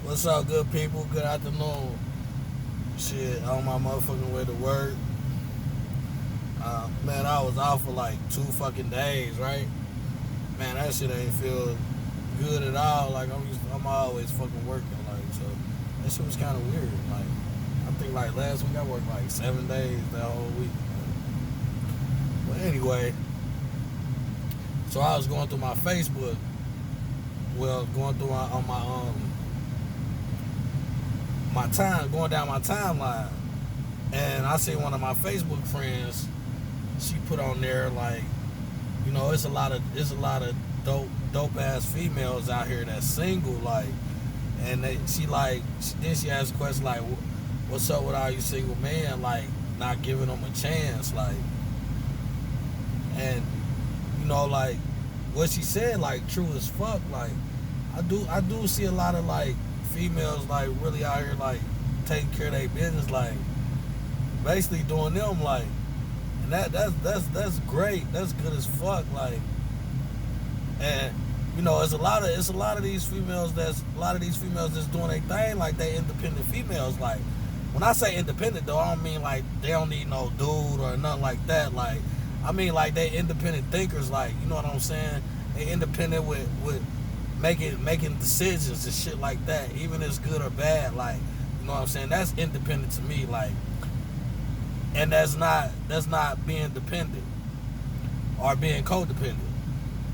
What's up, good people? Good afternoon. Shit, on my motherfucking way to work. Man, I was out for like 2 fucking days, right? Man, that shit ain't feel good at all. Like I'm always fucking working, like so. That shit was kind of weird. Like I think like last week I worked like 7 days that whole week. But anyway, so I was going through my Facebook. Well, going through my time, going down my timeline, and I see one of my Facebook friends. She put on there like, it's a lot of dope ass females out here that's single, like, and then she asked a question like, what's up with all you single men, like, not giving them a chance, like, and like what she said, like, true as fuck, like, I do see a lot of like females like really out here like taking care of their business, like basically doing them, like, and that's great. That's good as fuck. Like, and it's a lot of these females that's doing their thing. Like, they independent females. Like, when I say independent though, I don't mean like they don't need no dude or nothing like that. Like, I mean like they independent thinkers. Like, you know what I'm saying? They independent with making decisions and shit like that, even if it's good or bad. Like, you know what I'm saying? That's independent to me. Like, and that's not being dependent or being codependent.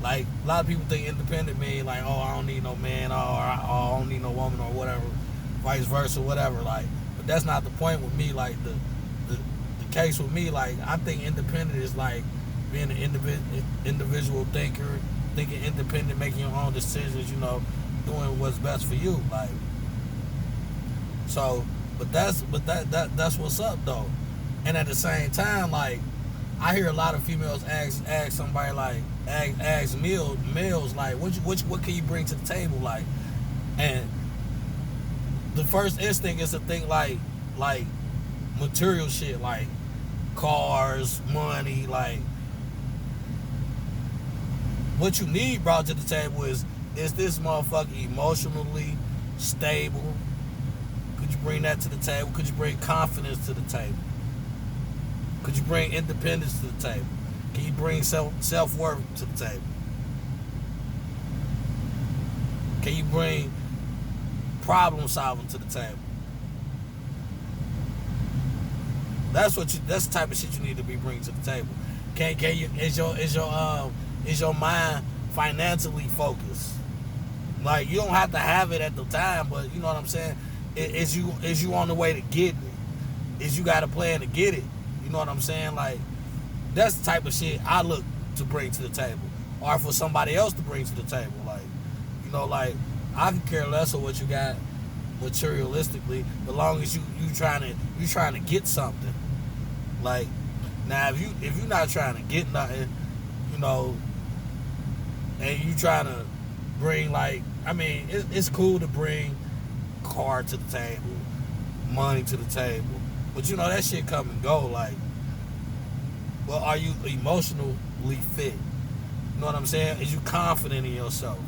Like, a lot of people think independent mean like, oh, I don't need no man, or I don't need no woman, or whatever, vice versa, whatever. Like, but that's not the point with me. Like, the case with me, like, I think independent is like being an individual thinker, thinking independent, making your own decisions. Doing what's best for you. Like, so, but that's what's up though. And at the same time, like, I hear a lot of females ask somebody, like, ask males like, what can you bring to the table, like, and the first instinct is to think like material shit, like cars, money. Like, what you need brought to the table is this motherfucker emotionally stable? Could you bring that to the table? Could you bring confidence to the table? Could you bring independence to the table? Can you bring self-worth to the table? Can you bring problem solving to the table? That's the type of shit you need to be bringing to the table. Can you is your mind financially focused? Like, you don't have to have it at the time, but you know what I'm saying? Is you on the way to getting it? Is you got a plan to get it? You know what I'm saying? Like, that's the type of shit I look to bring to the table, or for somebody else to bring to the table. Like, like, I can care less of what you got materialistically, as long as you trying to get something. Like, now if you're not trying to get nothing, and you trying to bring, like, I mean, it's cool to bring car to the table, money to the table, but that shit come and go. Like, well, are you emotionally fit? You know what I'm saying? Is you confident in yourself?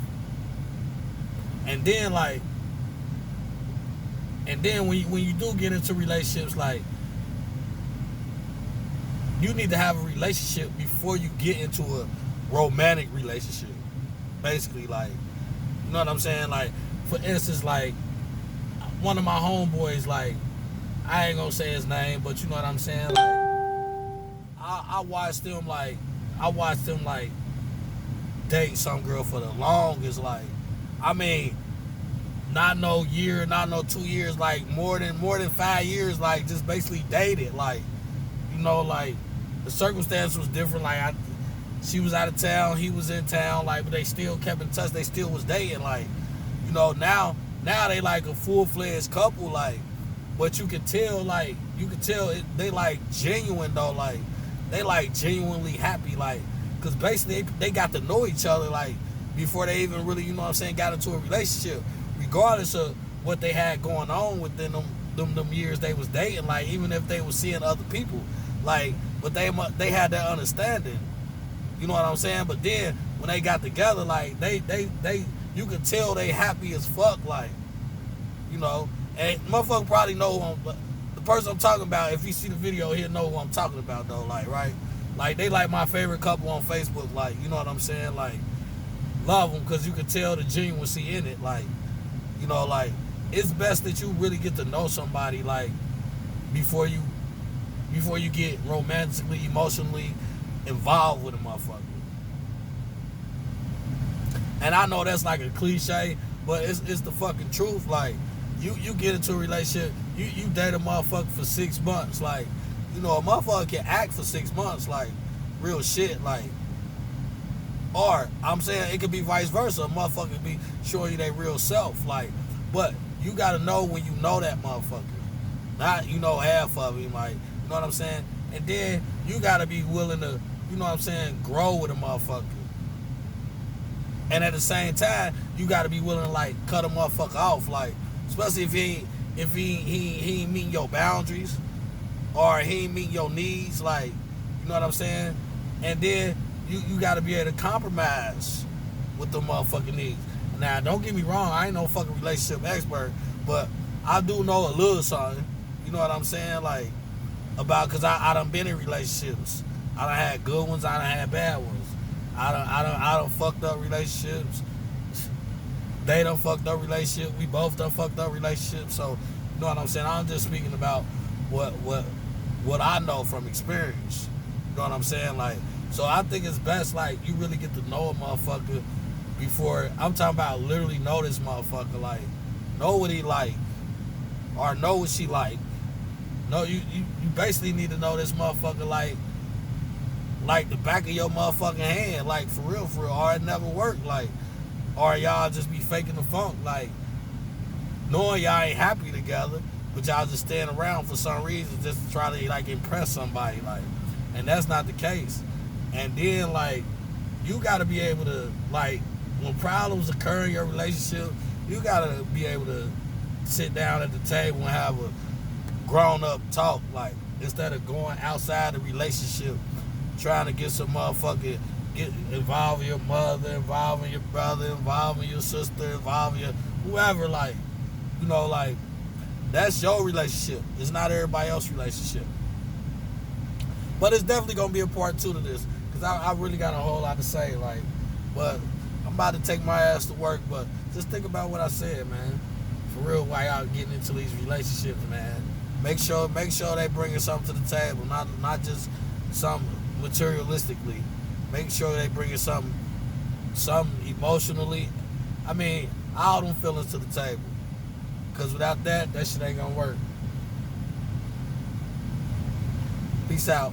And then, like, when you do get into relationships, like, you need to have a relationship before you get into a romantic relationship. Basically, like, you know what I'm saying? Like, for instance, like, one of my homeboys, like, I ain't gonna say his name, but you know what I'm saying? Like, I watched him like date some girl for the longest. Like, I mean, not no year, not no 2 years, like more than 5 years, like, just basically dated. Like, like, the circumstance was different. Like, she was out of town, he was in town, like, but they still kept in touch. They still was dating. Like, now they like a full-fledged couple. Like, but you can tell they like genuine though. Like, they like genuinely happy. Like, because basically they got to know each other, like, before they even really, got into a relationship, regardless of what they had going on within them years they was dating. Like, even if they was seeing other people, like, but they had that understanding. You know what I'm saying? But then when they got together, like, they you could tell they happy as fuck. Like, you know. And motherfucker probably know who the person I'm talking about. If he see the video, he'll know who I'm talking about though. Like, right? Like, they like my favorite couple on Facebook. Like, you know what I'm saying? Like, love them because you can tell the genuineness in it. Like, you know, like, it's best that you really get to know somebody, like, before you get romantically, emotionally involved with a motherfucker. And I know that's like a cliche, but it's the fucking truth. Like, you get into a relationship, you date a motherfucker for 6 months. Like, you know, a motherfucker can act for 6 months, like, real shit, like. Or, I'm saying it could be vice versa. A motherfucker could be showing you their real self, like, but you gotta know when you know that motherfucker. Not, you know, half of him, like, you know what I'm saying? And then you gotta be willing to, you know what I'm saying, grow with a motherfucker. And at the same time, you gotta be willing to, like, cut a motherfucker off, like, especially if he ain't meeting your boundaries, or he ain't meeting your needs, like, you know what I'm saying? And then you gotta be able to compromise with the motherfucking needs. Now, don't get me wrong, I ain't no fucking relationship expert, but I do know a little something, you know what I'm saying? Like, about, cause I done been in relationships. I done had good ones, I done had bad ones. I done fucked up relationships. They done fucked up relationships. We both done fucked up relationships. So, you know what I'm saying? I'm just speaking about what I know from experience. You know what I'm saying? Like, so I think it's best, like, you really get to know a motherfucker before. I'm talking about literally know this motherfucker. Like, know what he like, or know what she like. No, you basically need to know this motherfucker like the back of your motherfucking hand, like, for real, or it never worked, like, or y'all just be faking the funk, like, knowing y'all ain't happy together, but y'all just staying around for some reason just to try to, like, impress somebody, like, and that's not the case. And then, like, you gotta be able to, like, when problems occur in your relationship, you gotta be able to sit down at the table and have a grown-up talk, like, instead of going outside the relationship trying to get some motherfucking, involving your mother, involving your brother, involving your sister, involving your whoever, like, you know, like, that's your relationship. It's not everybody else's relationship. But it's definitely gonna be a part 2 to this, because I really got a whole lot to say, like, but I'm about to take my ass to work, but just think about what I said, man. For real, why y'all getting into these relationships, man. Make sure they bringing something to the table, not just something materialistically. Make sure they bringing something emotionally. I mean, all them feelings to the table. Because without that shit ain't gonna work. Peace out.